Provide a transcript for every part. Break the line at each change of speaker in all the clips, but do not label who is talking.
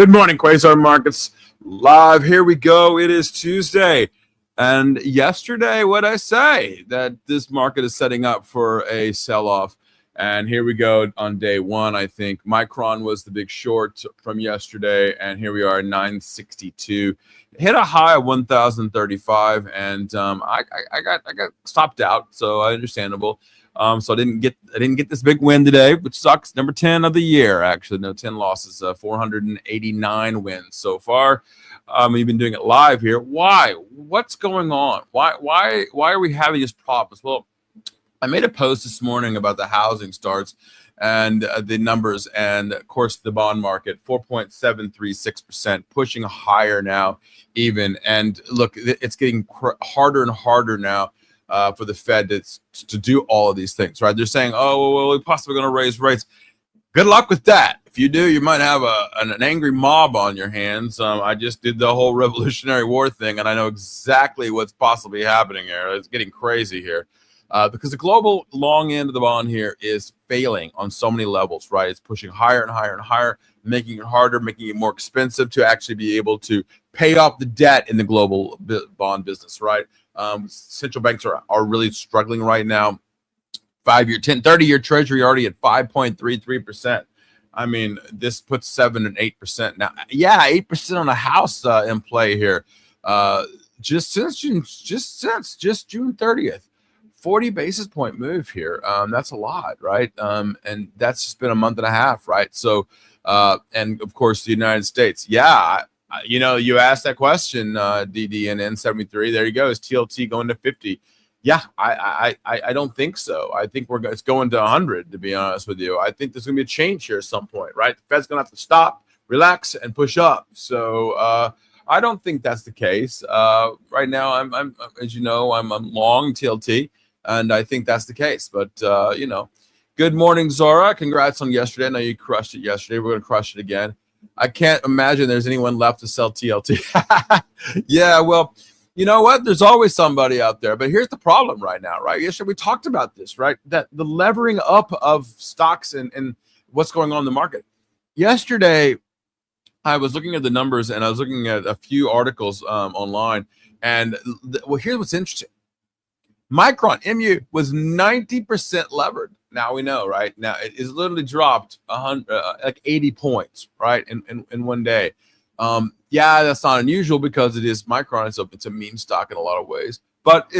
Good morning, Quasar Markets Live. Here we go. It is Tuesday. And yesterday, what I say? That this market is setting up for a sell-off. And here we go on day one, I think. Micron was the big short from yesterday. And here we are, 962. Hit a high of 1,035. And I got stopped out, so understandable. So I didn't get this big win today, which sucks. Number 10 of the year, actually. No, 10 losses, 489 wins so far. We've been doing it live here. Why? What's going on? Why are we having these problems? Well, I made a post this morning about the housing starts and the numbers, and of course the bond market 4.736%, pushing higher now even. And look, it's getting harder and harder now for the Fed to do all of these things, right? They're saying, oh, well, we're possibly going to raise rates. Good luck with that. If you do, you might have an angry mob on your hands. I just did the whole Revolutionary War thing, and I know exactly what's possibly happening here. It's getting crazy here because the global long end of the bond here is failing on so many levels, right? It's pushing higher and higher and higher, making it harder, making it more expensive to actually be able to pay off the debt in the global bond business, right? Central banks are really struggling right now. 5-year, 10, 30-year treasury already at 5.33%. I mean, this puts 7 and 8% now. Yeah, 8% on a house in play here. Just since June 30th, 40 basis point move here. That's a lot, right? And that's just been a month and a half, right? So, and of course, the United States. Yeah, you know, you asked that question, DDNN 73. There you go. Is TLT going to 50? Yeah, I don't think so. I think it's going to 100, to be honest with you. I think there's going to be a change here at some point, right? The Fed's going to have to stop, relax, and push up. So I don't think that's the case. Right now, I'm as you know, I'm long TLT, and I think that's the case. But, you know, good morning, Zora. Congrats on yesterday. I know you crushed it yesterday. We're going to crush it again. I can't imagine there's anyone left to sell TLT. Yeah, well, you know what? There's always somebody out there. But here's the problem right now, right? Yesterday we talked about this, right? That the levering up of stocks and what's going on in the market. Yesterday, I was looking at the numbers and I was looking at a few articles online. And well, here's what's interesting. Micron, MU, was 90% levered. Now we know, right? Now it is literally dropped 100, like 80 points, right? In one day. Yeah, that's not unusual because it is Micron. It's a meme stock in a lot of ways, but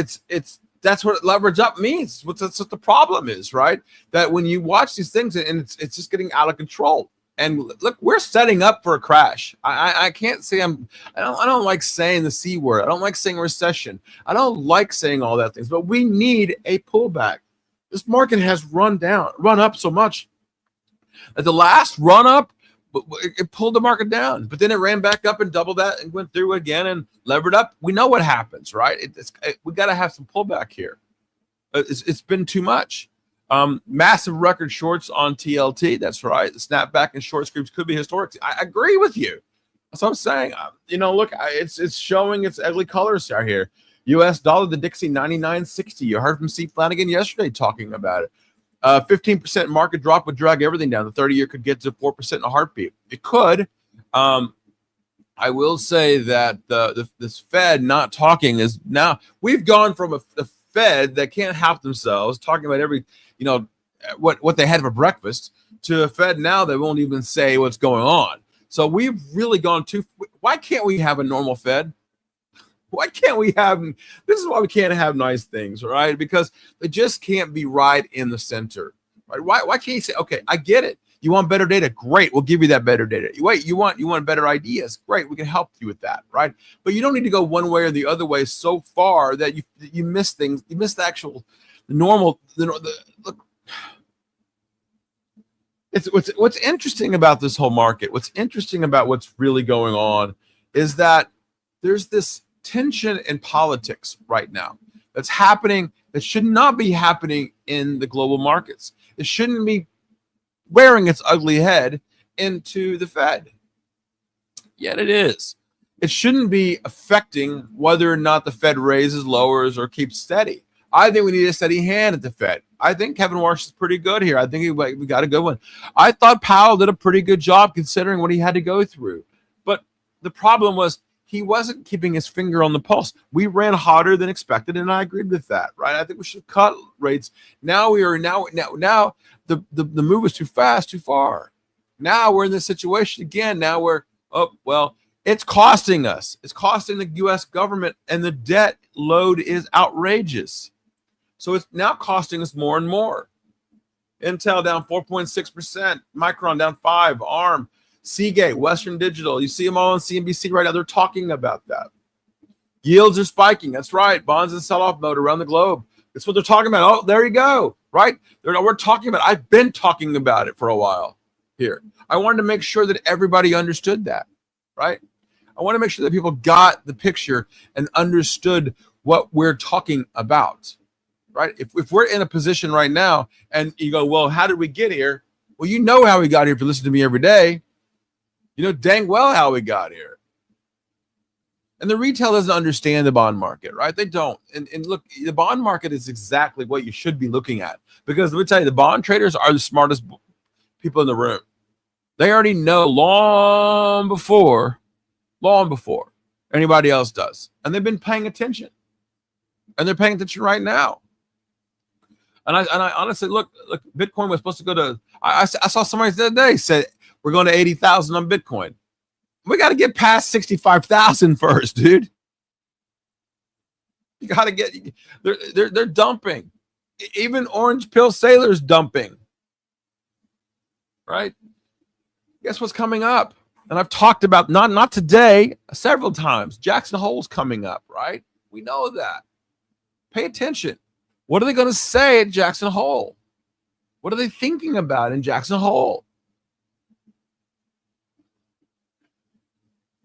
that's what leverage up means. That's what the problem is, right? That when you watch these things and it's just getting out of control. And look, we're setting up for a crash. I can't say I don't like saying the C word. I don't like saying recession. I don't like saying all that things, but we need a pullback. This market has run up so much that the last run up, it pulled the market down, but then it ran back up and doubled that and went through again and levered up. We know what happens, right? We got to have some pullback here. It's been too much. Massive record shorts on TLT. That's right. The snapback and short scripts could be historic. I agree with you. That's what I'm saying. You know, look, it's showing its ugly colors out here. U.S. dollar, the Dixie, 99.60. You heard from C. Flanagan yesterday talking about it. 15% market drop would drag everything down. The 30-year could get to 4% in a heartbeat. It could. I will say that this Fed not talking is now. We've gone from a Fed that can't help themselves talking about every, you know, what they had for breakfast to a Fed now that won't even say what's going on. So we've really gone too. Why can't we have a normal Fed? Why can't we have, this is why we can't have nice things, right? Because it just can't be right in the center, right? Why can't you say, okay, I get it. You want better data? Great. We'll give you that better data. Wait, you want better ideas? Great. We can help you with that, right? But you don't need to go one way or the other way so far that you miss things. You miss the normal, look. It's what's interesting about this whole market. What's interesting about what's really going on is that there's this tension in politics right now that's happening that should not be happening in the global markets. It shouldn't be wearing its ugly head into the Fed. Yet it is. It shouldn't be affecting whether or not the Fed raises, lowers, or keeps steady. I think we need a steady hand at the Fed. I think Kevin Warsh is pretty good here. I think we got a good one. I thought Powell did a pretty good job considering what he had to go through. The problem was he wasn't keeping his finger on the pulse. We ran hotter than expected, and I agreed with that, right? I think we should cut rates. Now the move was too fast, too far. Now we're in this situation again. Now it's costing us. It's costing the U.S. government, and the debt load is outrageous. So it's now costing us more and more. Intel down 4.6%, Micron down 5%, ARM, Seagate, Western Digital. You see them all on CNBC right now. They're talking about that. Yields are spiking. That's right. Bonds in sell-off mode around the globe. That's what they're talking about. Oh, there you go. Right? We're talking about it. I've been talking about it for a while here. I wanted to make sure that everybody understood that, right? I want to make sure that people got the picture and understood what we're talking about, right? If we're in a position right now and you go, well, how did we get here? Well, you know how we got here if you listen to me every day. You know dang well how we got here. And the retail doesn't understand the bond market, right? They don't. And look, the bond market is exactly what you should be looking at. Because let me tell you, the bond traders are the smartest people in the room. They already know long before anybody else does. And they've been paying attention. And they're paying attention right now. And I honestly, look, Bitcoin was supposed to go to, I saw somebody the other day said, we're going to 80,000 on Bitcoin. We got to get past 65,000 first, dude. You got to get, they're dumping. Even Orange Pill Sailor's dumping. Right? Guess what's coming up? And I've talked about, not today, several times. Jackson Hole's coming up, right? We know that. Pay attention. What are they going to say at Jackson Hole? What are they thinking about in Jackson Hole?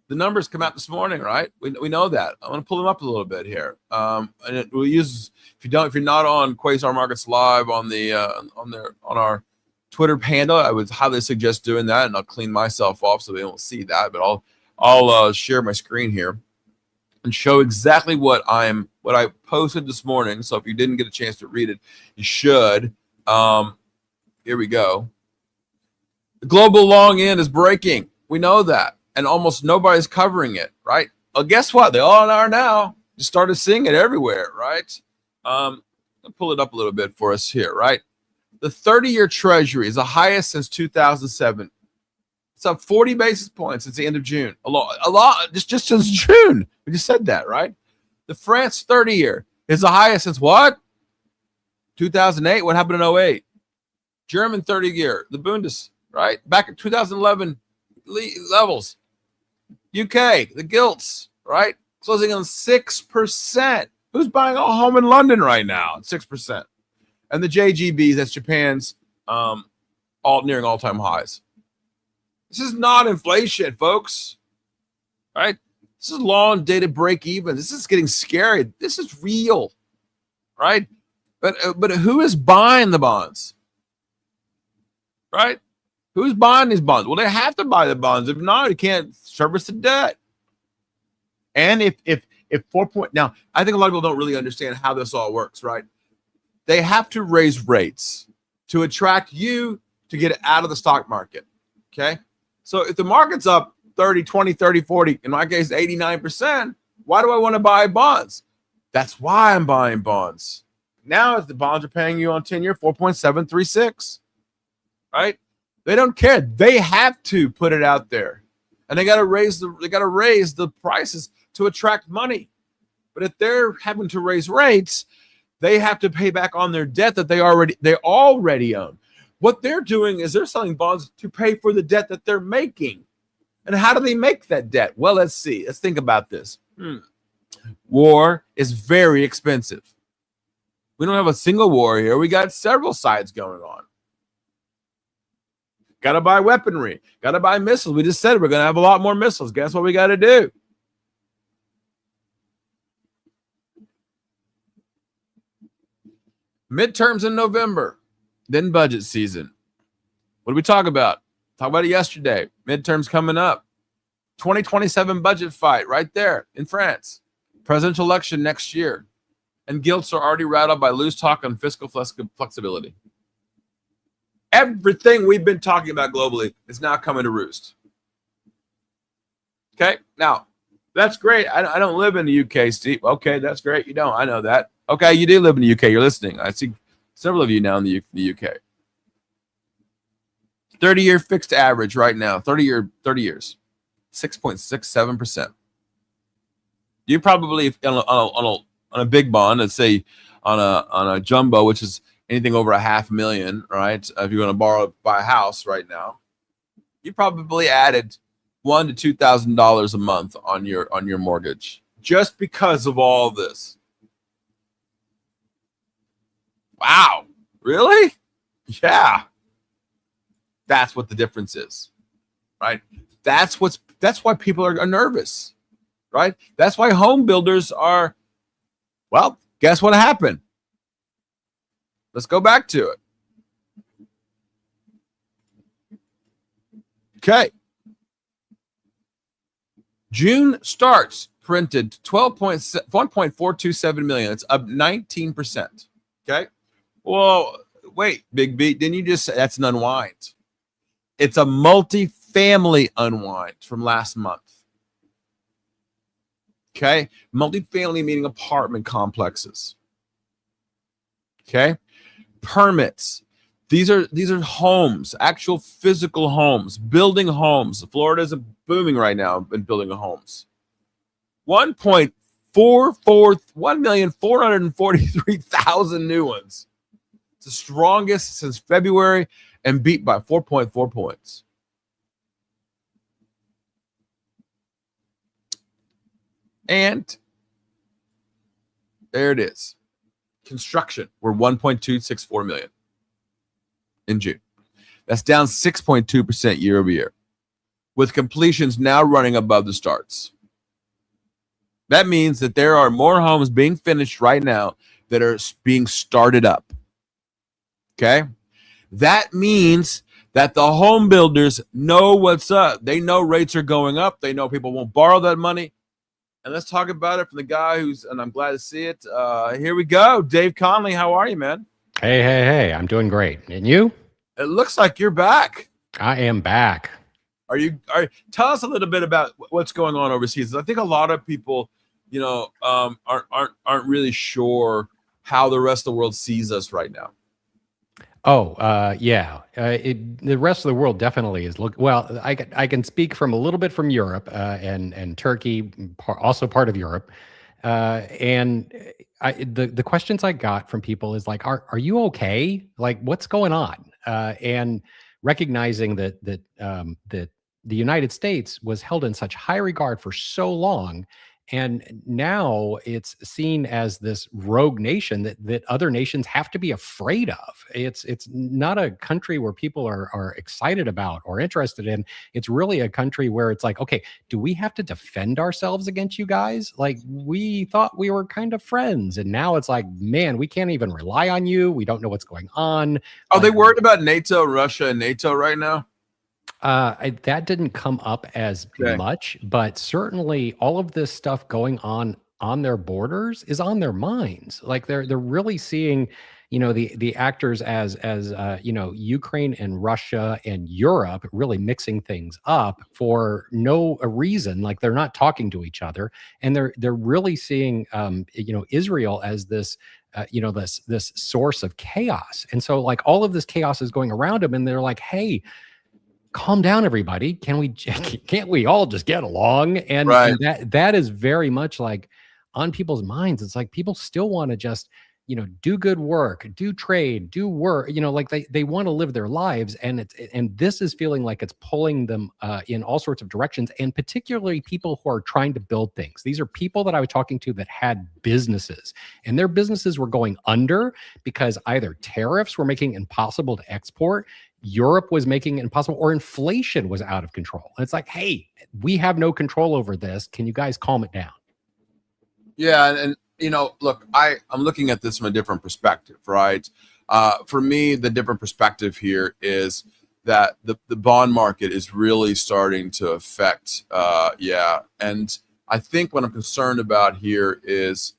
The numbers come out this morning, right? We know that. I want to pull them up a little bit here. And we'll use, if you're not on Quasar Markets Live on our Twitter handle, I would highly suggest doing that, and I'll clean myself off so they don't see that. But I'll share my screen here and show exactly what I posted this morning. So if you didn't get a chance to read it, you should. Here we go. The global long end is breaking. We know that. And almost nobody's covering it, right? Well, guess what? They all are now. You started seeing it everywhere, right? I'll pull it up a little bit for us here, right? The 30-year Treasury is the highest since 2007. It's up 40 basis points since the end of June. A lot, just since June. We just said that, right? The France 30-year is the highest since what? 2008. What happened in 08? German 30-year, the Bundes, right? Back in 2011 levels. UK, the gilts, right? Closing on 6%. Who's buying a home in London right now at 6%? And the JGBs, that's Japan's, nearing all-time highs. This is not inflation, folks. Right? This is long-dated break-even. This is getting scary. This is real, right? But who is buying the bonds? Right? Who's buying these bonds? Well, they have to buy the bonds. If not, you can't service the debt. And if now, I think a lot of people don't really understand how this all works, right? They have to raise rates to attract you to get out of the stock market. Okay. So if the market's up 30, 20, 30, 40, in my case, 89%, why do I want to buy bonds? That's why I'm buying bonds. Now, if the bonds are paying you on 10-year 4.736, right? They don't care. They have to put it out there, and they got to raise the prices to attract money. But if they're having to raise rates, they have to pay back on their debt that they already own. What they're doing is they're selling bonds to pay for the debt that they're making. And how do they make that debt? Well, let's see. Let's think about this. War is very expensive. We don't have a single war here. We got several sides going on. Got to buy weaponry. Got to buy missiles. We just said we're going to have a lot more missiles. Guess what we got to do? Midterms in November, then budget season. What did we talk about? Talk about it yesterday. Midterms coming up. 2027 budget fight right there in France. Presidential election next year. And gilts are already rattled by loose talk on fiscal flexibility. Everything we've been talking about globally is now coming to roost. Okay, now that's great. I don't live in the UK, Steve. Okay, that's great. You don't. I know that. Okay, you do live in the UK. You're listening. I see several of you now in the UK. 30-year fixed average right now. 30 years, 6.67%. You probably on a big bond, let's say on a jumbo, which is anything over $500,000, right? If you're going to buy a house right now, you probably added $1,000 to $2,000 a month on your mortgage just because of all this. Wow, really? Yeah, that's what the difference is, right? That's why people are nervous, right? That's why home builders are. Well, guess what happened? Let's go back to it. Okay. June starts printed 1.427 million. It's up 19%. Okay. Well, wait, Big B, didn't you just say that's an unwind? It's a multi-family unwind from last month. Okay. Multi-family meaning apartment complexes. Okay. Permits. These are homes, actual physical homes, building homes. Florida is booming right now in building homes. 1,443,000 new ones. It's the strongest since February and beat by 4.4 points. And there it is. Construction, we're 1.264 million in June. That's down 6.2% year over year, with completions now running above the starts. That means that there are more homes being finished right now that are being started up. Okay? That means that the home builders know what's up. They know rates are going up. They know people won't borrow that money. And let's talk about it from the guy and I'm glad to see it. Here we go. Dave Conley, how are you, man?
Hey, I'm doing great. And you?
It looks like you're back.
I am back.
Tell us a little bit about what's going on overseas. I think a lot of people, aren't really sure how the rest of the world sees us right now.
Yeah. The rest of the world definitely is I can speak from a little bit from Europe and Turkey, also part of Europe. The questions I got from people is like, are you okay? Like, what's going on? And recognizing that the United States was held in such high regard for so long. And now it's seen as this rogue nation that other nations have to be afraid of. It's not a country where people are excited about or interested in. It's really a country where it's like, okay, do we have to defend ourselves against you guys? Like, we thought we were kind of friends, and now it's like, man, we can't even rely on you. We don't know what's going on.
Are they worried about NATO, Russia, and NATO right now?
That didn't come up as much, but certainly all of this stuff going on their borders is on their minds. Like they're really seeing, the actors as Ukraine and Russia and Europe really mixing things up for no reason. Like they're not talking to each other, and they're really seeing Israel as this this source of chaos. And so like all of this chaos is going around them, and they're like, hey, calm down, everybody. Can't we all just get along? And,
right.
and that is very much like on people's minds. It's like people still want to just, do good work, do trade, do work, like they want to live their lives. And this is feeling like it's pulling them in all sorts of directions, and particularly people who are trying to build things. These are people that I was talking to that had businesses, and their businesses were going under because either tariffs were making it impossible to export, Europe was making it impossible, or inflation was out of control. And it's like, hey, we have no control over this. Can you guys calm it down?
Yeah. And look, I'm looking at this from a different perspective, right? For me, the different perspective here is that the bond market is really starting to affect. And I think what I'm concerned about here is,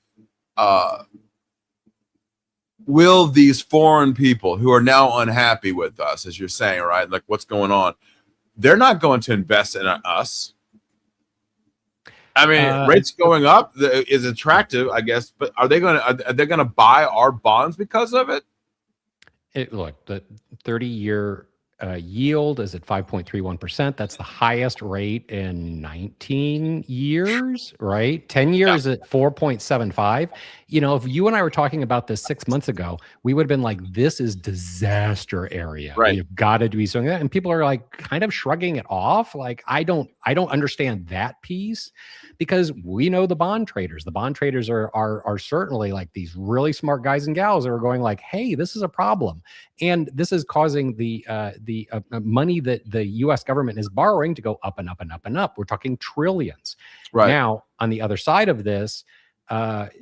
will these foreign people who are now unhappy with us, as you're saying, right? Like what's going on? They're not going to invest in us. I mean, rates going up is attractive, I guess, but are they going to buy our bonds because of it?
Look, the 30-year yield is at 5.31%. That's the highest rate in 19 years, right? 10 years at 4.75. You know, if you and I were talking about this 6 months ago, we would have been like, this is disaster area.
Right.
We've got to do something. And people are like kind of shrugging it off. Like, I don't understand that piece, because we know the bond traders. The bond traders are certainly like these really smart guys and gals that are going like, hey, this is a problem. And this is causing the money that the U.S. government is borrowing to go up and up and up and up. We're talking trillions.
Right.
Now, on the other side of this,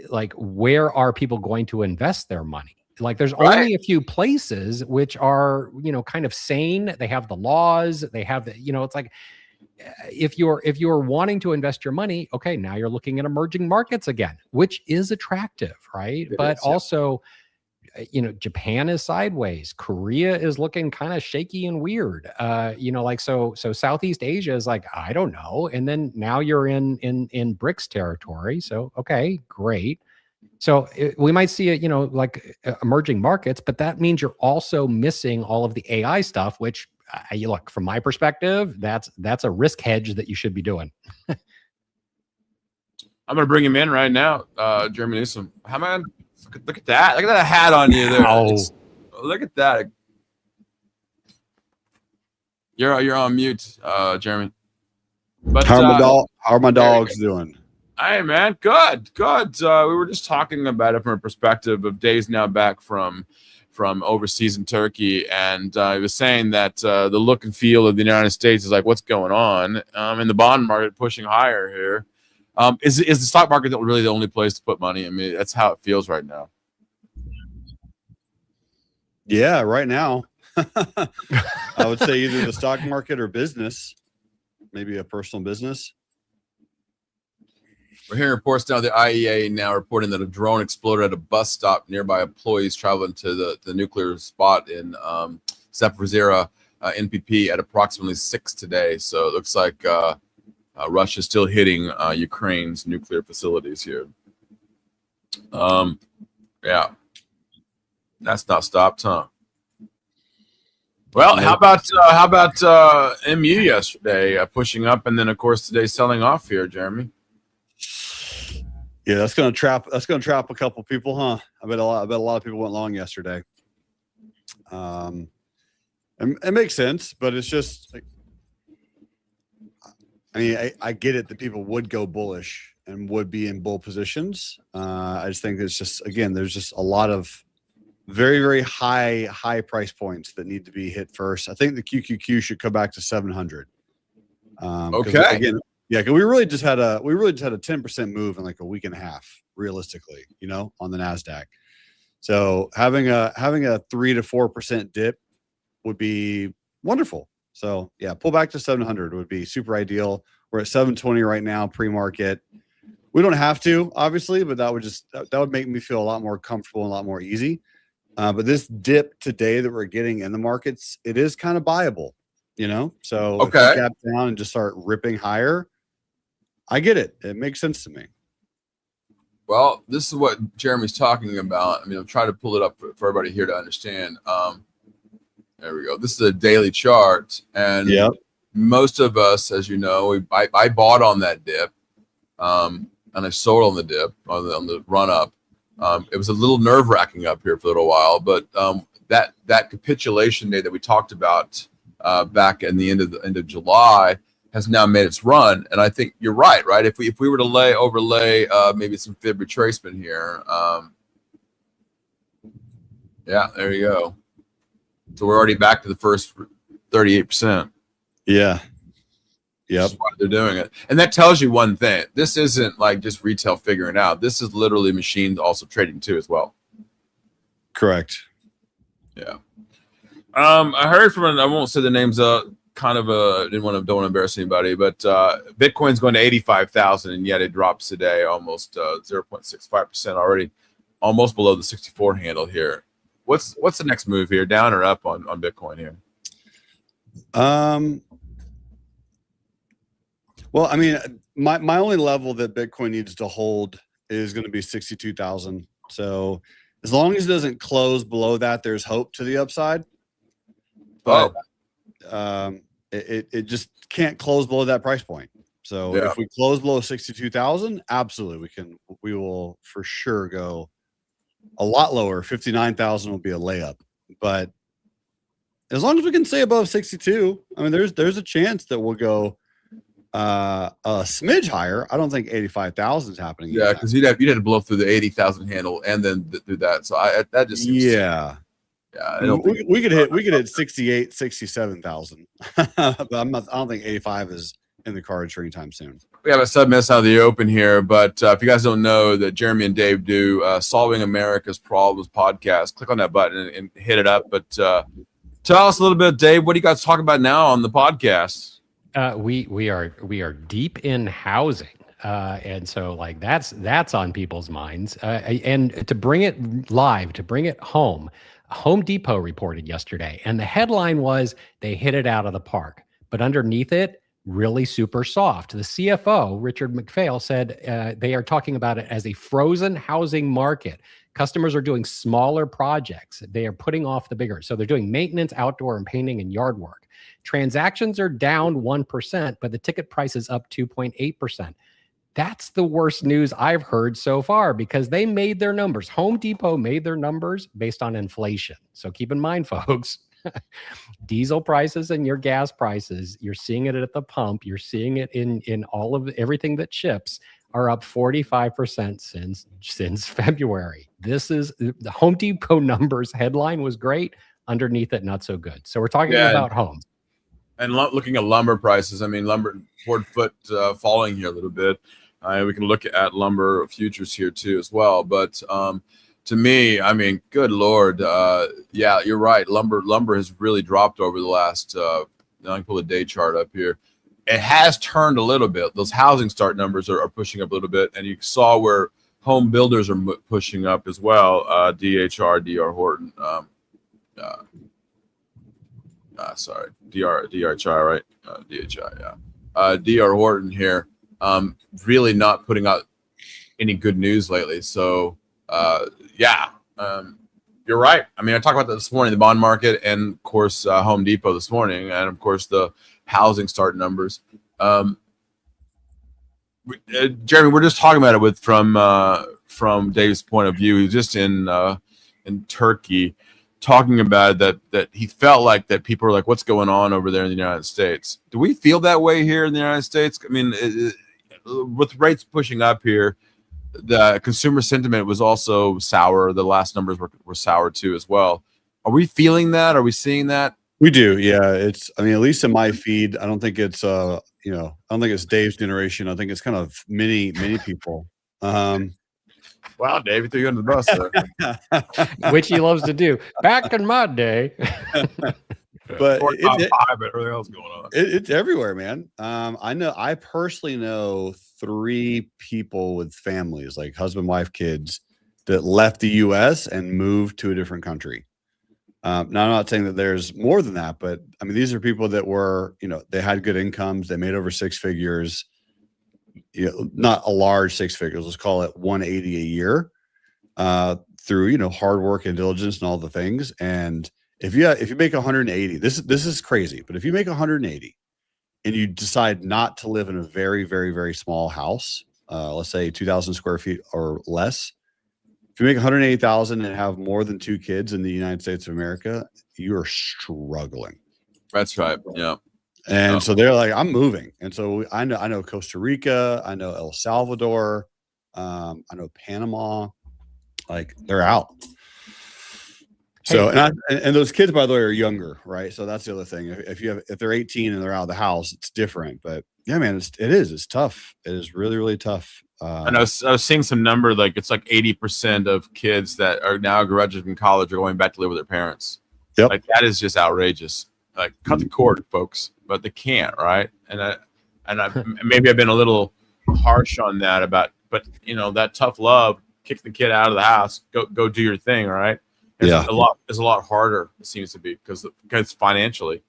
like, where are people going to invest their money? Like, there's only a few places which are, you know, kind of sane. They have the laws. They have the, you know, it's like, if you're wanting to invest your money, okay, now you're looking at emerging markets again, which is attractive, right? But also, you know, Japan is sideways. Korea is looking kind of shaky and weird. You know, like, so Southeast Asia is like, I don't know. And then now you're in BRICS territory. So, okay, great. So we might see it, you know, like emerging markets, but that means you're also missing all of the AI stuff, which look, from my perspective, that's a risk hedge that you should be doing.
I'm going to bring him in right now. Jeremy Newsom. How man? Look at that. Look at that hat on you there. Look at that. You're on mute, Jeremy. But
how are my dogs doing?
Hey man, good. We were just talking about it from a perspective of days now back from overseas in Turkey, and he was saying that the look and feel of the United States is like, what's going on? In the bond market pushing higher here. Is the stock market really the only place to put money? I mean, that's how it feels right now.
Yeah, right now. I would say either the stock market or business, maybe a personal business.
We're hearing reports now. The IEA now reporting that a drone exploded at a bus stop nearby. Employees traveling to the nuclear spot in Zaporizhzhia, NPP, at approximately 6 today. So it looks like Russia's still hitting Ukraine's nuclear facilities here. Yeah, that's not stopped, huh? Well, how about MU yesterday pushing up, and then of course today selling off here, Jeremy?
Yeah, that's gonna trap a couple people, huh? I bet a lot of people went long yesterday. It makes sense, but it's just like, I mean, I get it that people would go bullish and would be in bull positions. I just think it's just, again, there's just a lot of very, very high price points that need to be hit first. I think the QQQ should come back to 700.
Okay.
Again, yeah, because we really just had a 10% move in like a week and a half, realistically, you know, on the NASDAQ. So having a 3 to 4% dip would be wonderful. So yeah, pull back to 700 would be super ideal. We're at 720 right now, pre-market. We don't have to, obviously, but that would make me feel a lot more comfortable and a lot more easy. But this dip today that we're getting in the markets, it is kind of buyable, you know. So if we gap down and just start ripping higher, I get it. It makes sense to me.
Well, this is what Jeremy's talking about. I mean, I'm trying to pull it up for everybody here to understand. There we go. This is a daily chart, and most of us, as you know, I bought on that dip, and I sold on the dip on the run up. It was a little nerve wracking up here for a little while, but that capitulation day that we talked about back in the end of July has now made its run, and I think you're right. If we were to overlay maybe some fib retracement here, yeah, there you go. So we're already back to the first 38%.
Yeah. Yep.
That's why they're doing it. And that tells you one thing. This isn't like just retail figuring out. This is literally machines also trading too as well.
Correct.
Yeah. I heard from I won't say the names don't want to embarrass anybody, but Bitcoin's going to 85,000, and yet it drops today almost 0.65% already, almost below the 64 handle here. What's the next move here, down or up on Bitcoin here?
Well, I mean, my only level that Bitcoin needs to hold is going to be 62,000. So as long as it doesn't close below that, there's hope to the upside. But it just can't close below that price point. So if we close below 62,000, absolutely we will for sure go a lot lower. 59,000 will be a layup. But as long as we can stay above 62, I mean, there's a chance that we'll go a smidge higher. I don't think 85,000 is happening.
Yeah, because you'd have to blow through the 80,000 handle and then do that. So that just seems we could hit 68, 67,000. But I don't think 85 is in the cards for anytime soon. We have a submiss out of the open here, but if you guys don't know that Jeremy and Dave do Solving America's Problems podcast, click on that button and hit it up. But tell us a little bit, Dave, what do you guys talk about now on the podcast?
We are deep in housing, and so like that's on people's minds. And to bring it live, to bring it home, Home Depot reported yesterday, and the headline was they hit it out of the park. But underneath it, really super soft. The CFO, Richard McPhail, said they are talking about it as a frozen housing market. Customers are doing smaller projects. They are putting off the bigger. So they're doing maintenance, outdoor, and painting and yard work. Transactions are down 1%, but the ticket price is up 2.8%. That's the worst news I've heard so far because they made their numbers. Home Depot made their numbers based on inflation. So keep in mind, folks, diesel prices and your gas prices, you're seeing it at the pump. You're seeing it in all of everything that ships are up 45% since February. This is the Home Depot numbers headline was great. Underneath it, not so good. So we're talking about home.
And looking at lumber prices, I mean, lumber board foot falling here a little bit. We can look at lumber futures here too as well. But to me, I mean, good Lord, yeah, you're right. Lumber has really dropped over the last. I can pull the day chart up here. It has turned a little bit. Those housing start numbers are pushing up a little bit, and you saw where home builders are pushing up as well. DHR, DR Horton. Sorry, DRHI, right? DHI, yeah. DR Horton here, really not putting out any good news lately. So, you're right. I mean, I talked about that this morning, the bond market, and of course, Home Depot this morning, and of course, the housing start numbers. Jeremy, we're just talking about it from Dave's point of view. He's just in Turkey, talking about that he felt like that people are like, what's going on over there in the United States? Do we feel that way here in the United States? I mean, with rates pushing up here, the consumer sentiment was also sour. The last numbers were sour too as well. Are we feeling that? Are we seeing that?
We do. Yeah. I mean, at least in my feed, I don't think it's, I don't think it's Dave's generation. I think it's kind of many people.
Wow, Dave, you threw you under the bus there.
Which he loves to do. Back in my day.
But
everything else going on.
It's everywhere, man. I personally know 3 people with families, like husband, wife, kids, that left the US and moved to a different country. Now, I'm not saying that there's more than that, but I mean, these are people that were, they had good incomes. They made over 6 figures. Not a large 6 figures. Let's call it 180 a year through, hard work and diligence and all the things. And if you make 180, this is crazy, but if you make 180 and you decide not to live in a very, very, very small house, let's say 2,000 square feet or less, if you make 180,000 and have more than 2 kids in the United States of America, you're struggling.
That's right. Yeah.
And so they're like, I'm moving. And so I know Costa Rica, I know El Salvador, I know Panama, like they're out. So, and those kids, by the way, are younger, right? So that's the other thing. If they're 18 and they're out of the house, it's different. But yeah, man, it's tough. It is really, really tough.
And I was seeing some number, like it's like 80% of kids that are now graduating from college are going back to live with their parents.
Yep.
Like that is just outrageous. Like cut the cord, folks, but they can't, right? And I maybe I've been a little harsh on that but that tough love, kick the kid out of the house, go do your thing, right? It's a lot harder, it seems to be, because financially.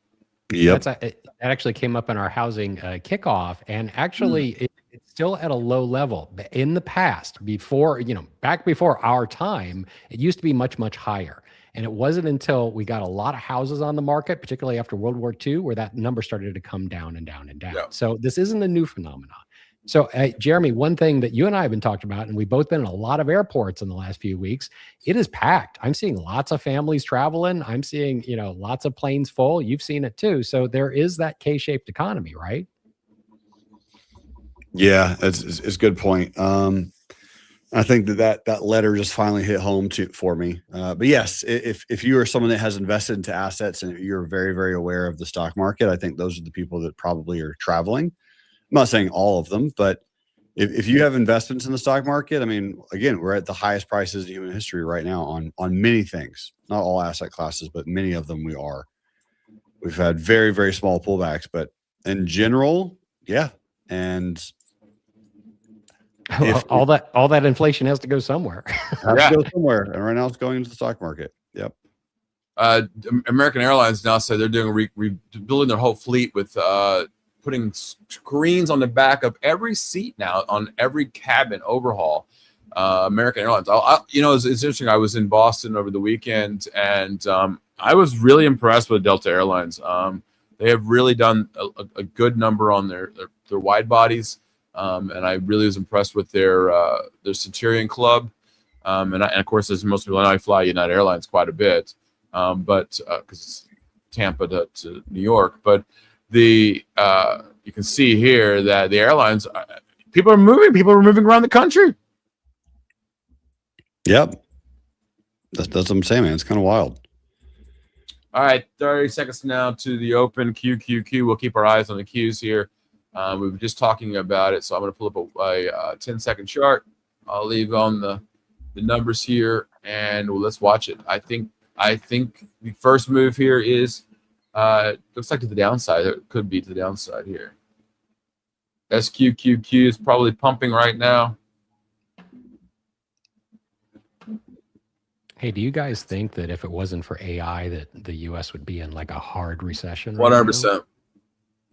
Yep.
That actually came up in our housing kickoff, and actually it's still at a low level. In the past, before back before our time, it used to be much, much higher. And it wasn't until we got a lot of houses on the market, particularly after World War II, where that number started to come down and down and down.
Yeah.
So this isn't a new phenomenon. So, Jeremy, one thing that you and I have been talking about, and we've both been in a lot of airports in the last few weeks, it is packed. I'm seeing lots of families traveling. I'm seeing, lots of planes full. You've seen it too. So there is that K-shaped economy, right?
Yeah, it's a good point. I think that letter just finally hit home for me. But yes, if you are someone that has invested into assets and you're very, very aware of the stock market, I think those are the people that probably are traveling. I'm not saying all of them, but if you have investments in the stock market, I mean, again, we're at the highest prices in human history right now on many things, not all asset classes, but many of them we are. We've had very, very small pullbacks, but in general, yeah. And
all that inflation has to go somewhere.
has to go somewhere, and right now it's going into the stock market. Yep.
American Airlines now said they're doing rebuilding their whole fleet with putting screens on the back of every seat now, on every cabin overhaul. American Airlines. It's interesting. I was in Boston over the weekend, and I was really impressed with Delta Airlines. They have really done a good number on their wide bodies, and I really was impressed with their Centurion Club. And of course, as most people know, I fly United Airlines quite a bit, but because it's Tampa to New York, but you can see here that the airlines, people are moving around the country.
Yep. That's what I'm saying, man. It's kind of wild.
All right, 30 seconds now to the open. QQQ. We'll keep our eyes on the Qs here. We were just talking about it, so I'm going to pull up a 10-second chart. I'll leave on the numbers here, and let's watch it. I think the first move here is looks like to the downside. It could be to the downside here. SQQQ is probably pumping right now.
Hey, do you guys think that if it wasn't for AI, that the U.S. would be in like a hard recession?
100%.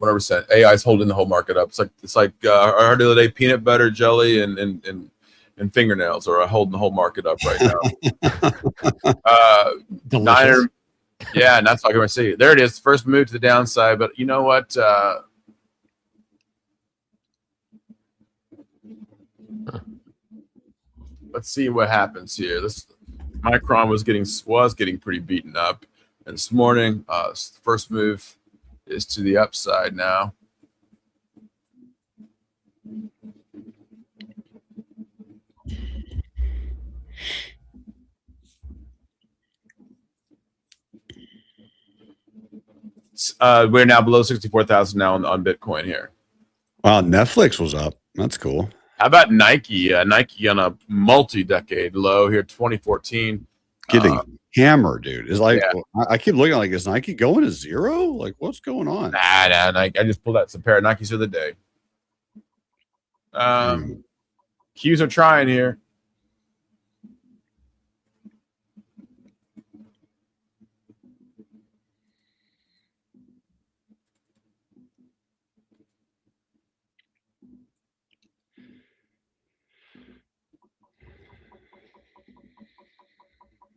100%. AI is holding the whole market up. It's like I heard the other day, peanut butter, jelly, and fingernails are holding the whole market up right now.
Delicious.
Yeah, and that's what I'm going to see. There it is. First move to the downside. But you know what? Let's see what happens here. This Micron was getting pretty beaten up, and this morning, first move is to the upside now. We're now below 64,000 now on Bitcoin here.
Wow, Netflix was up. That's cool.
How about Nike? Nike on a multi-decade low here, 2014.
Getting hammered, dude. It's like I keep looking like, is Nike going to zero? Like, what's going on?
Nah. Nike, I just pulled out some pair of Nikes the other day. Qs are trying here.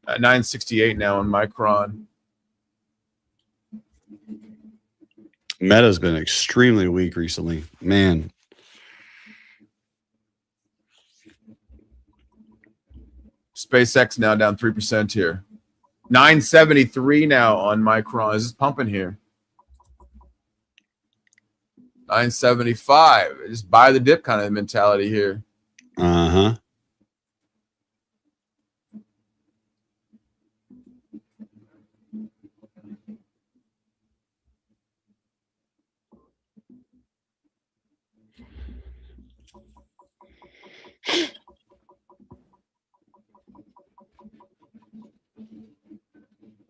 At 968 now on Micron.
Meta's been extremely weak recently, man.
SpaceX now down 3% here. 973 now on Micron. This is pumping here. 975. Just buy the dip kind of mentality here.
Uh-huh.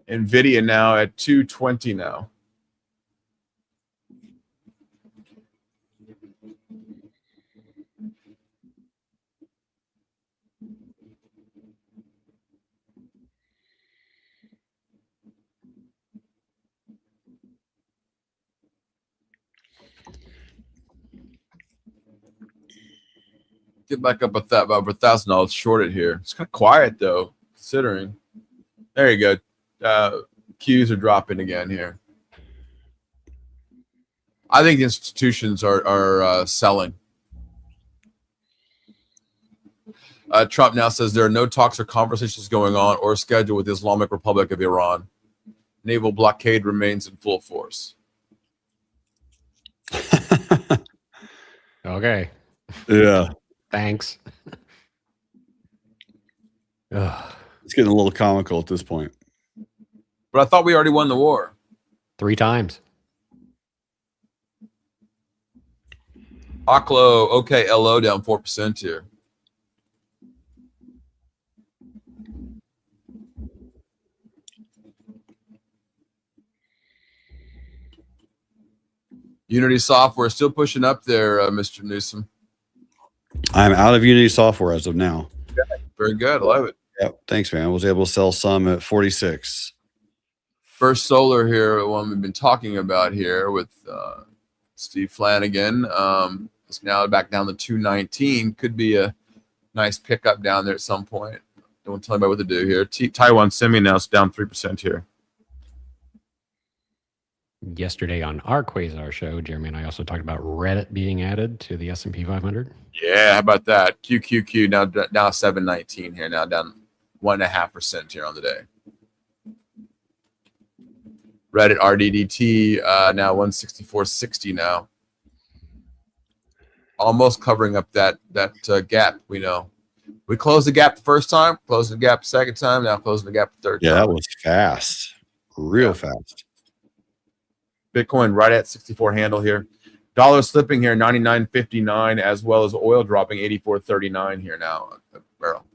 NVIDIA now at 220 now. Get back up about $1,000 short it here. It's kind of quiet though, considering. There you go. Qs are dropping again here. I think the institutions are selling. Trump now says there are no talks or conversations going on or scheduled with the Islamic Republic of Iran. Naval blockade remains in full force.
Okay.
Yeah.
Thanks. Ugh.
It's getting a little comical at this point.
But I thought we already won the war.
3 times.
Oklo, OKLO down 4% here. Unity Software still pushing up there, Mr. Newsom.
I'm out of Unity Software as of now.
Very good. I love it.
Yep. Thanks, man. I was able to sell some at 46.
First Solar here, one we've been talking about here with Steve Flanagan. It's now back down to 219. Could be a nice pickup down there at some point. Don't tell anybody what to do here. Taiwan Semi now is down 3% here.
Yesterday on our Quasar show, Jeremy and I also talked about Reddit being added to the S&P 500.
Yeah, how about that? QQQ now 719 here, now down 1.5% here on the day. Reddit RDDT now 164.60 now. Almost covering up that gap. We know we closed the gap the first time, closed the gap the second time, now closing the gap the third time.
Yeah, that was fast, real fast.
Bitcoin right at 64 handle here. Dollar slipping here 99.59, as well as oil dropping 84.39 here now a barrel.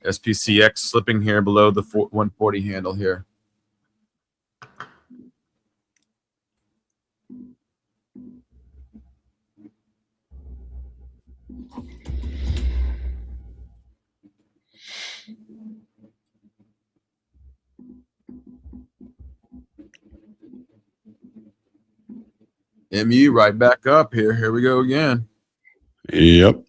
SPCX slipping here below the 140 handle here. MU right back up here. Here we go again.
Yep.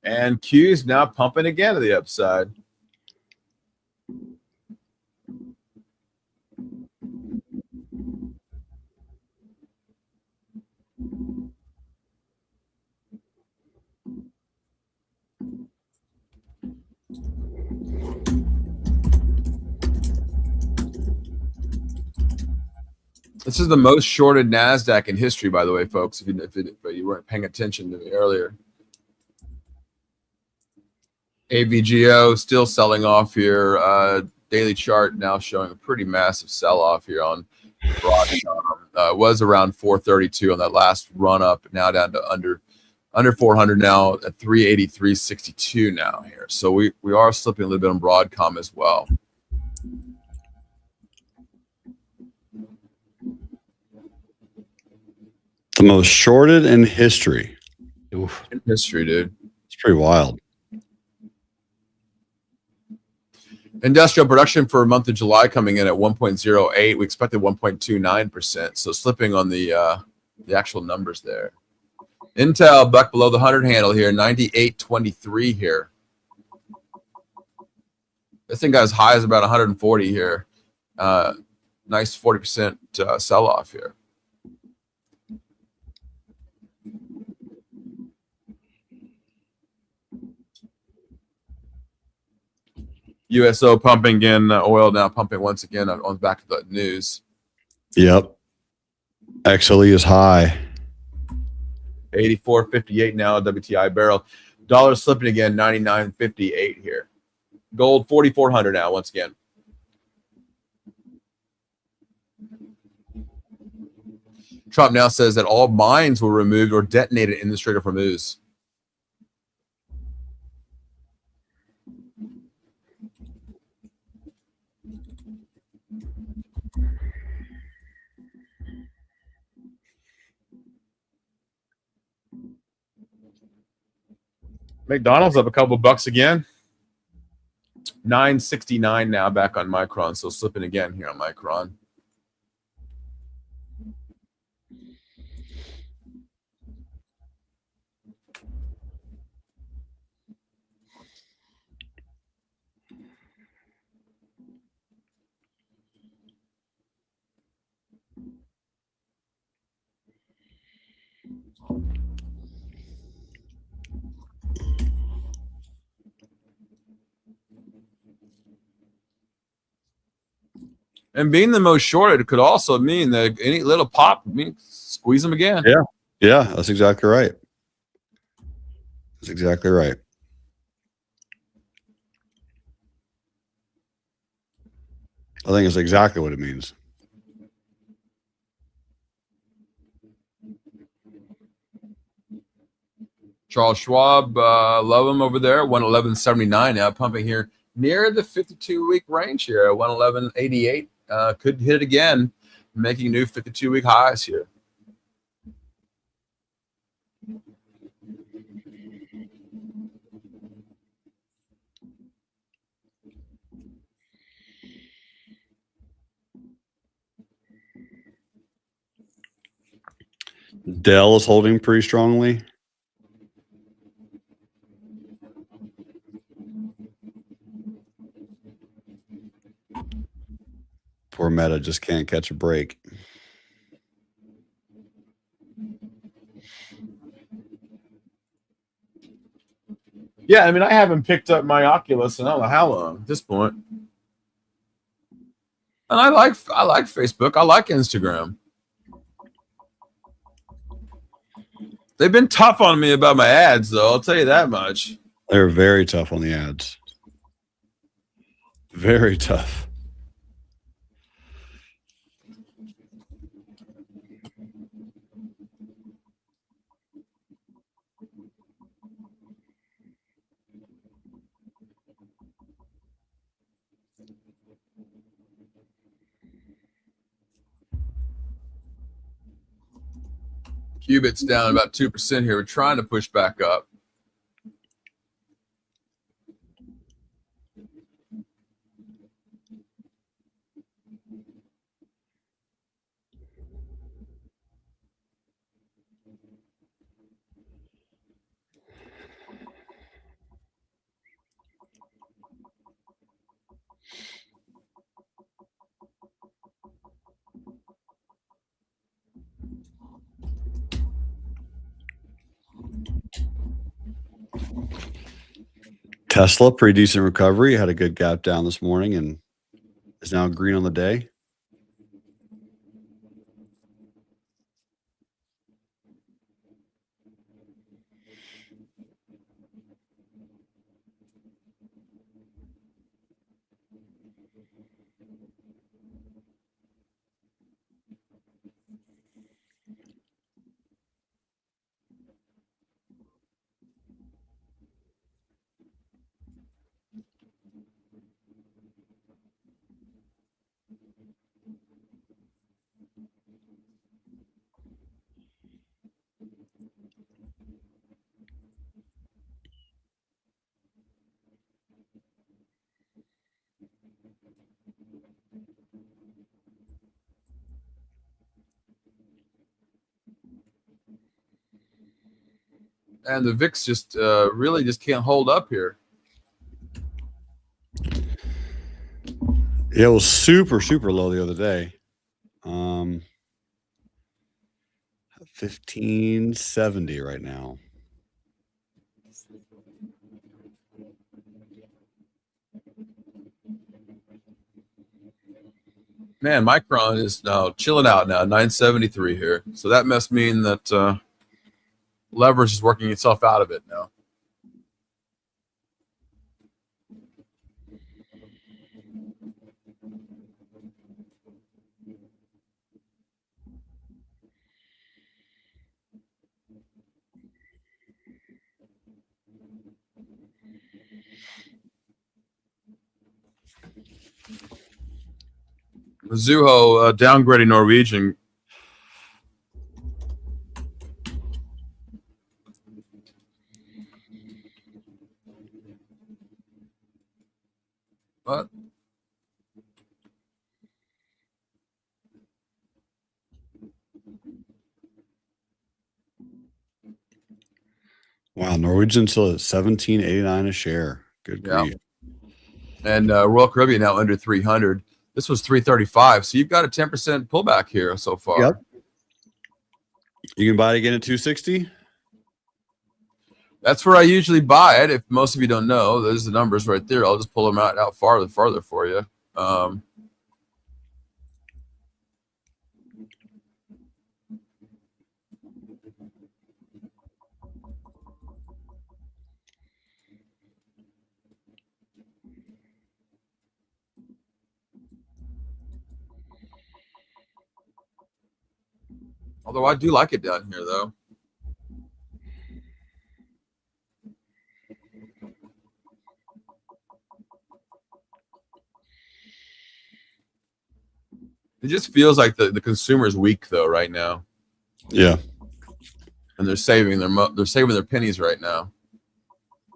And Q's now pumping again to the upside. This is the most shorted NASDAQ in history, by the way, folks, if you weren't paying attention to me earlier. AVGO still selling off here. Daily chart now showing a pretty massive sell-off here on Broadcom. Was around 432 on that last run-up, now down to under 400 now at 383.62 now here. So we are slipping a little bit on Broadcom as well.
The most shorted in history.
Oof.
In history, dude.
It's pretty wild.
Industrial production for month of July coming in at 1.08. We expected 1.29%. So slipping on the actual numbers there. Intel buck below the 100 handle here, 98.23 here. This thing got as high as about 140 here. Nice 40% sell off here. USO pumping again, oil now pumping once again on the back of the news.
Yep. XLE is high.
84.58 now, WTI barrel. Dollar slipping again, 99.58 here. Gold 4,400 now, once again. Trump now says that all mines were removed or detonated in the Strait of Hormuz. McDonald's up a couple bucks again. 9.69 now back on Micron. So slipping again here on Micron. And being the most shorted could also mean that any little pop, squeeze them again.
Yeah, that's exactly right. That's exactly right. I think it's exactly what it means.
Charles Schwab, love him over there. 111.79 now, pumping here near the 52-week range here. 111.88 could hit it again, making new 52-week highs here.
Dell is holding pretty strongly. Poor Meta just can't catch a break.
Yeah, I mean, I haven't picked up my Oculus in I don't know how long at this point. And I like Facebook. I like Instagram. They've been tough on me about my ads, though. I'll tell you that much.
They're very tough on the ads. Very tough.
Qubit's down about 2% here. We're trying to push back up.
Tesla, pretty decent recovery. Had a good gap down this morning and is now green on the day.
And the VIX just really just can't hold up here.
Yeah, it was super, super low the other day. 1570 right now.
Man, Micron is now chilling out now, 973 here. So that must mean that leverage is working itself out of it now. Mizuho downgrading Norwegian. But
Wow, Norwegian still at 17.89 a share. Good
yeah.
grief.
And Royal Caribbean now under 300. This was 335. So you've got a 10% pullback here so far.
Yep. You can buy it again at 260.
That's where I usually buy it. If most of you don't know, there's the numbers right there. I'll just pull them out farther for you. Although I do like it down here, though. It just feels like the consumer is weak, though, right now.
Yeah.
And they're saving their pennies right now.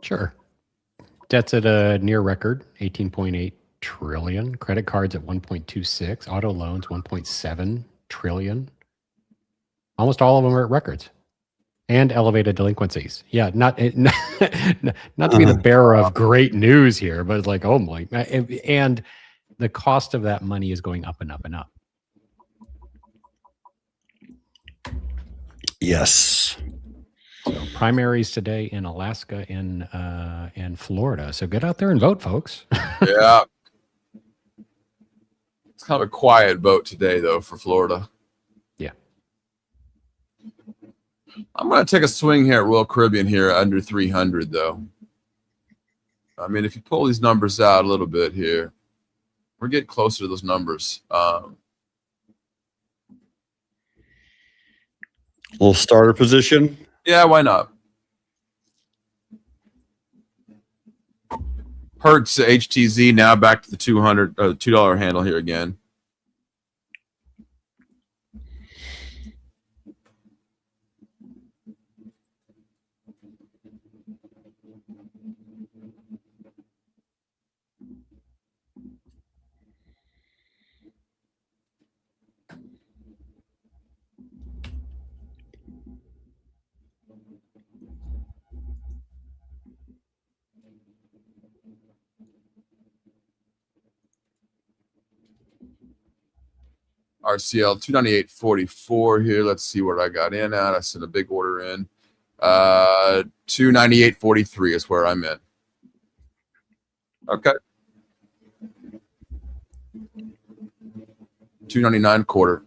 Sure. Debt's at a near record, 18.8 trillion. Credit cards at 1.26. Auto loans, 1.7 trillion. Almost all of them are at records. And elevated delinquencies. Yeah, not to be the bearer of great news here, but it's like, oh my. And the cost of that money is going up and up and up.
Yes.
So primaries today in Alaska and Florida. So get out there and vote, folks.
Yeah. It's kind of a quiet vote today, though, for Florida.
Yeah.
I'm going to take a swing here at Royal Caribbean here under 300, though. I mean, if you pull these numbers out a little bit here, we're getting closer to those numbers.
Little starter position.
Yeah, why not? Hertz HTZ now back to the $2 handle here again. RCL 298.44 here. Let's see what I got in at. I sent a big order in. 298.43 is where I'm in. Okay. 299 quarter.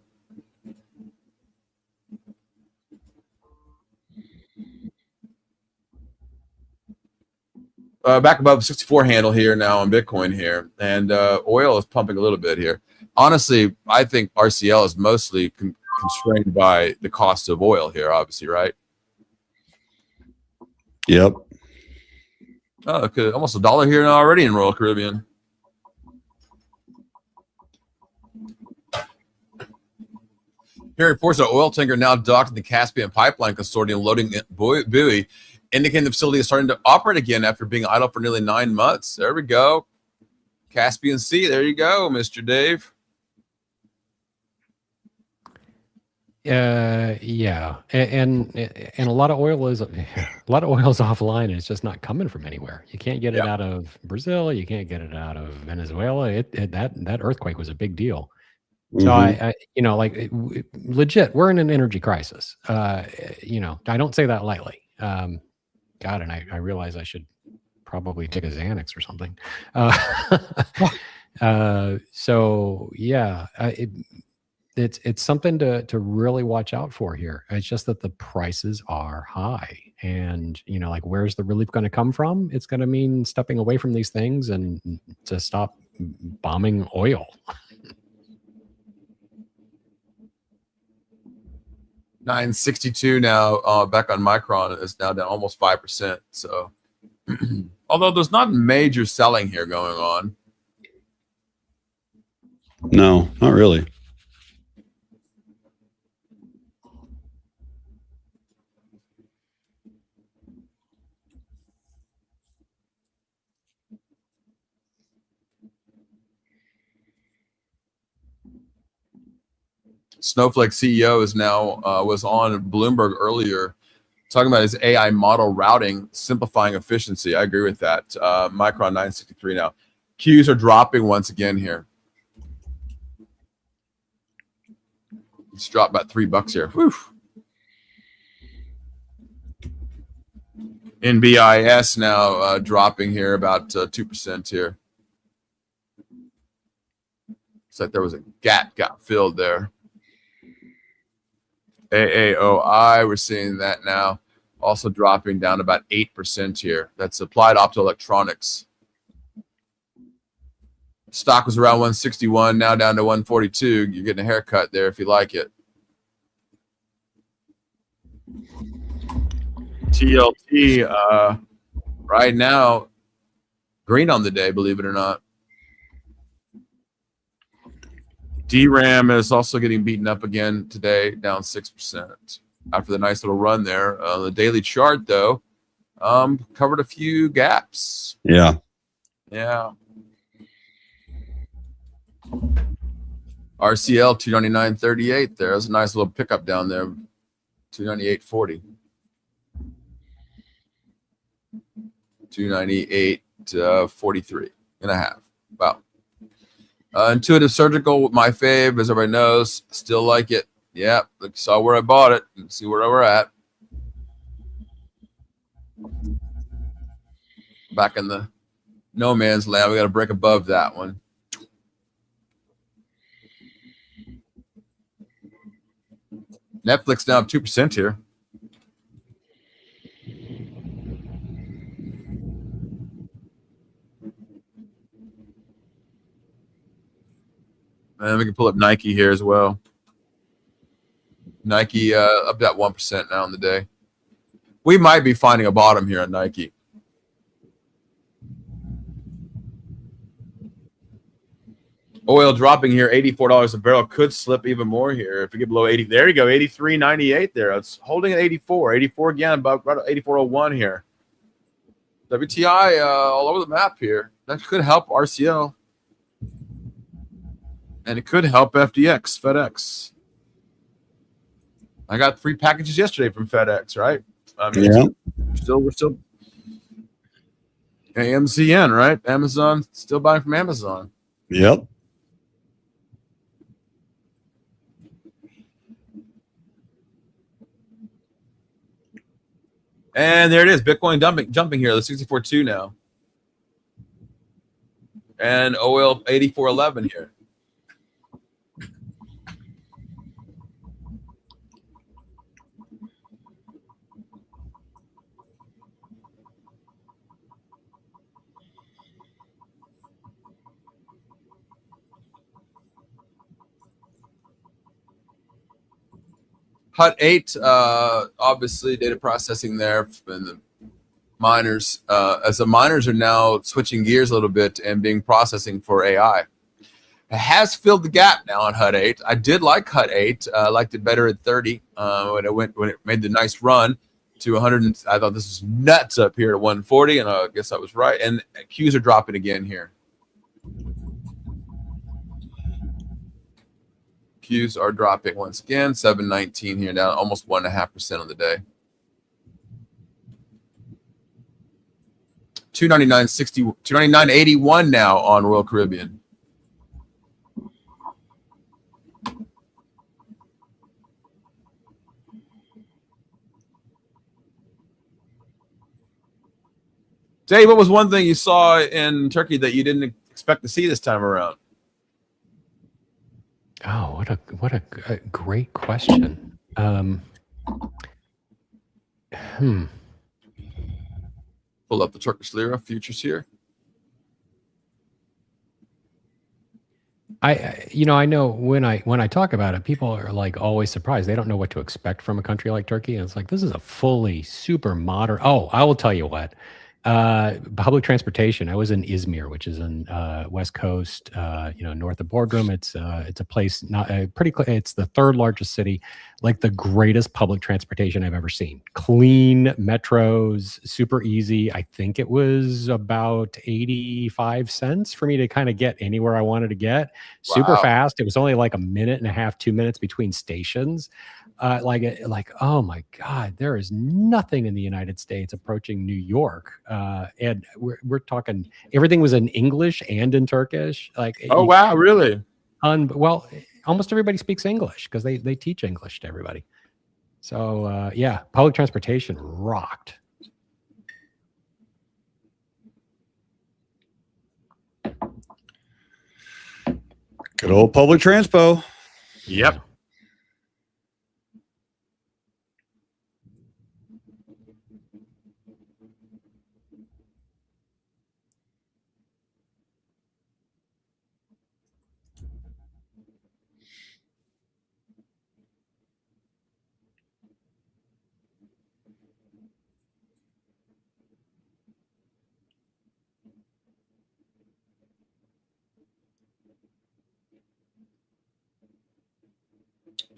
Back above 64 handle here now on Bitcoin here, and oil is pumping a little bit here. Honestly, I think RCL is mostly constrained by the cost of oil here, obviously, right?
Yep.
Oh, okay. Almost $1 here now already in Royal Caribbean. Here reports that oil tanker now docked in the Caspian Pipeline Consortium loading buoy, indicating the facility is starting to operate again after being idle for nearly 9 months. There we go. Caspian Sea. There you go, Mr. Dave.
Yeah, and a lot of oil is offline, and it's just not coming from anywhere. You can't get it out of Brazil. You can't get it out of Venezuela. That earthquake was a big deal. So I legit, we're in an energy crisis. I don't say that lightly. God, and I realize I should probably take a Xanax or something. So yeah, it's something to really watch out for here. It's just that the prices are high, and where's the relief going to come from? It's going to mean stepping away from these things and to stop bombing oil.
962 now, back on Micron is now down almost 5%. So, although there's not major selling here going on.
No, not really.
Snowflake CEO is now was on Bloomberg earlier talking about his AI model routing, simplifying efficiency. I agree with that. Micron 963 now. Qs are dropping once again here. It's dropped about $3 here. Whew. NBIS now dropping here about 2% here. Looks like there was a gap got filled there. AAOI, we're seeing that now, also dropping down about 8% here. That's Applied Optoelectronics. Stock was around 161, now down to 142. You're getting a haircut there if you like it. TLT, right now, green on the day, believe it or not. DRAM is also getting beaten up again today, down 6% after the nice little run there. The daily chart, though, covered a few gaps.
Yeah.
RCL 299.38 there. That's a nice little pickup down there. 298.40. 298.43 and a half. Wow. Intuitive Surgical, my fave, as everybody knows. Still like it. Yeah, saw where I bought it and see where we're at. Back in the no man's land. We got to break above that one. Netflix now up 2% here. And we can pull up Nike here as well. Nike up that 1% now on the day. We might be finding a bottom here on Nike. Oil dropping here, $84 a barrel. Could slip even more here if we get below 80. There you go, 83.98 there. It's holding at 84. 84 again, about right at 84.01 here. WTI all over the map here. That could help RCL. And it could help FDX, FedEx. I got 3 packages yesterday from FedEx, right?
Yeah.
We're still AMZN, right? Amazon, still buying from Amazon.
Yep.
And there it is. Bitcoin jumping here. The 64.2 now. And oil 84.11 here. Hut 8, obviously data processing there, and the miners, as the miners are now switching gears a little bit and being processing for AI. It has filled the gap now on Hut 8. I did like Hut 8. I liked it better at 30 when it made the nice run to 100. I thought this was nuts up here at 140, and I guess I was right. And Qs are dropping again here. Qs are dropping once again, 719 here now, almost 1.5% on the day. 299.60, 299.81 now on Royal Caribbean. Dave, what was one thing you saw in Turkey that you didn't expect to see this time around?
Oh, what a great question.
Pull up the Turkish lira futures here.
I know when I talk about it, people are like always surprised. They don't know what to expect from a country like Turkey. And it's like, this is a fully super modern. Oh, I will tell you what. Public transportation. I was in Izmir, which is in West Coast, north of Bodrum. It's a place not it's the third largest city, like the greatest public transportation I've ever seen. Clean metros, super easy. I think it was about 85 cents for me to kind of get anywhere I wanted to get. Super
Wow.
fast. It was only like a minute and a half, 2 minutes between stations. Oh my God, there is nothing in the United States approaching New York. And we're talking everything was in English and in Turkish.
Oh, wow, really?
Well, almost everybody speaks English because they teach English to everybody. So yeah, public transportation rocked.
Good old public transpo.
Yep.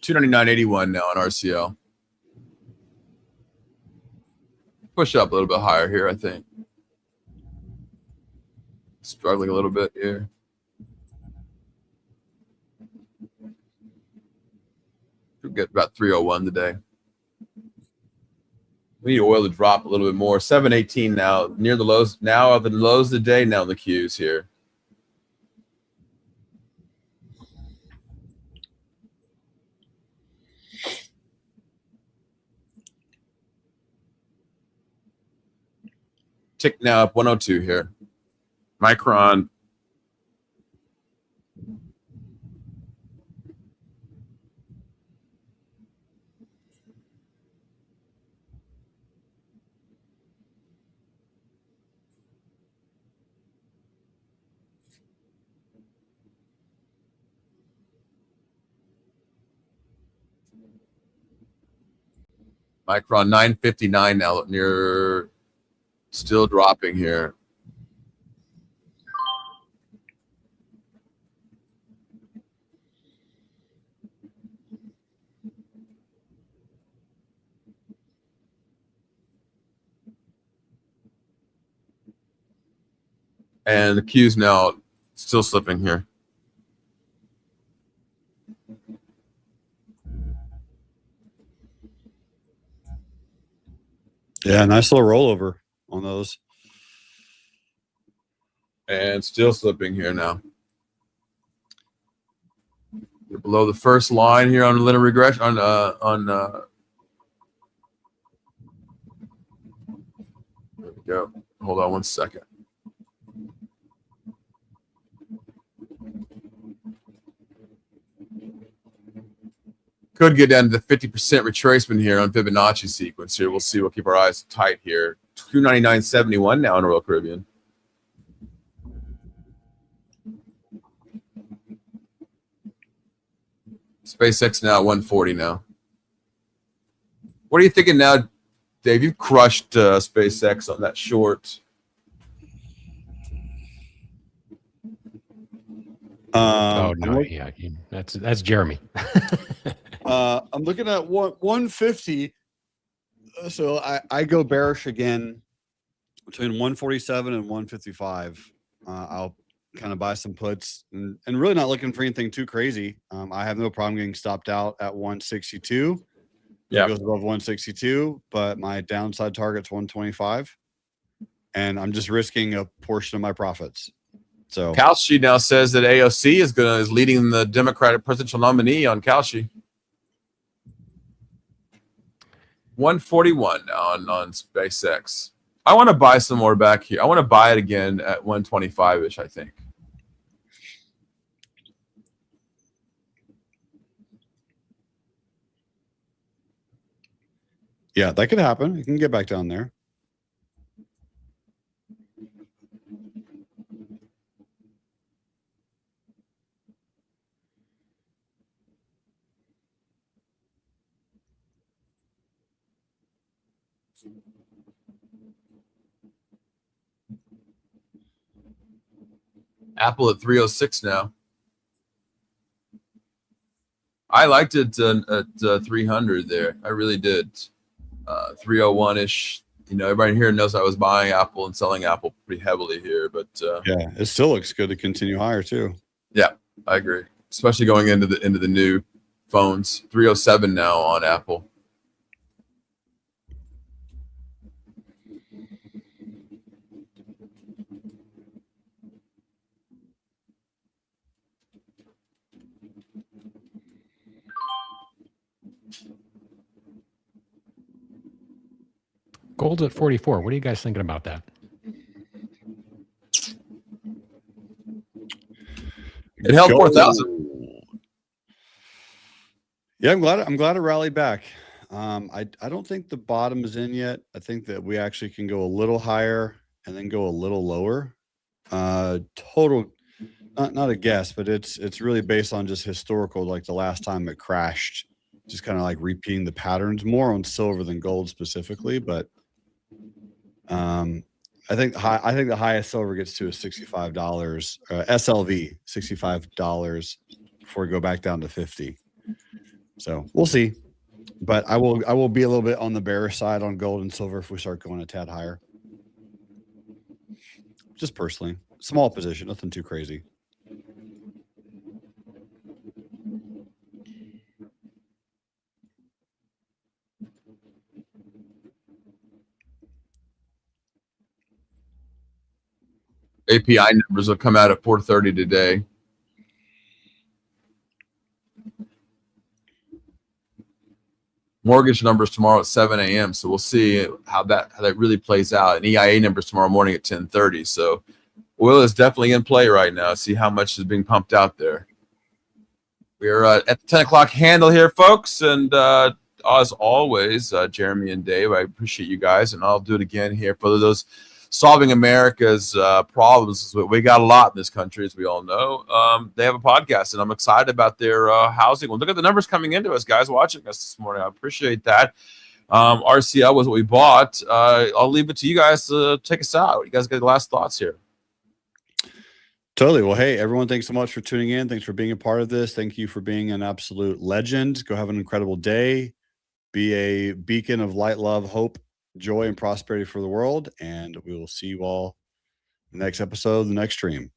$299.81 now on RCL. Push up a little bit higher here, I think. Struggling a little bit here. We'll get about 301 today. We need oil to drop a little bit more. 718 now, near the lows. Now the lows of the day. Now the Qs here. Tick now up 102 here. Micron. Micron 959 now, near, still dropping here. And the Q's now still slipping here.
Yeah, nice little rollover on those.
And still slipping here now. We're below the first line here on linear regression there we go. Hold on 1 second. Could get down to the 50% retracement here on Fibonacci sequence here. We'll see. We'll keep our eyes tight here. 299.71 now in Royal Caribbean. SpaceX now 140 now. What are you thinking now, Dave? You crushed SpaceX on that short.
Yeah, that's Jeremy.
I'm looking at 150. So I go bearish again between 147 and 155. I'll kind of buy some puts and really not looking for anything too crazy. I have no problem getting stopped out at 162. Yeah, it goes above 162, but my downside target's 125, and I'm just risking a portion of my profits. So
Kalshi now says that AOC is leading the Democratic presidential nominee on Kalshi. 141 on SpaceX. I want to buy some more back here. I want to buy it again at 125-ish, I think.
Yeah, that could happen. You can get back down there.
Apple at 306 now. I liked it at 300 there. I really did. 301-ish. You know, everybody here knows I was buying Apple and selling Apple pretty heavily here, but
yeah, it still looks good to continue higher too.
Yeah, I agree. Especially going into the new phones. 307 now on Apple.
Gold's at 44. What are you guys thinking about that?
It held 4,000.
Yeah, I'm glad it rallied back. I don't think the bottom is in yet. I think that we actually can go a little higher and then go a little lower. Total, not a guess, but it's really based on just historical, like the last time it crashed, just kind of like repeating the patterns more on silver than gold specifically. But I think the highest silver gets to is $65, SLV $65 before we go back down to 50. So we'll see. But I will be a little bit on the bearish side on gold and silver if we start going a tad higher. Just personally, small position, nothing too crazy.
API numbers will come out at 4:30 today. Mortgage numbers tomorrow at 7 a.m. So we'll see how that really plays out. And EIA numbers tomorrow morning at 10:30. So oil is definitely in play right now. See how much is being pumped out there. We're at the 10 o'clock handle here, folks. And as always, Jeremy and Dave, I appreciate you guys. And I'll do it again here for those solving America's problems. We got a lot in this country, as we all know. They have a podcast, and I'm excited about their housing one. Look at the numbers coming into us, guys watching us this morning. I appreciate that. RCL was what we bought. I'll leave it to you guys to take us out. You guys got the last thoughts here?
Totally. Well, hey, everyone, thanks so much for tuning in. Thanks for being a part of this. Thank you for being an absolute legend. Go have an incredible day. Be a beacon of light, love, hope, joy, and prosperity for the world. And we will see you all in the next episode, the next stream.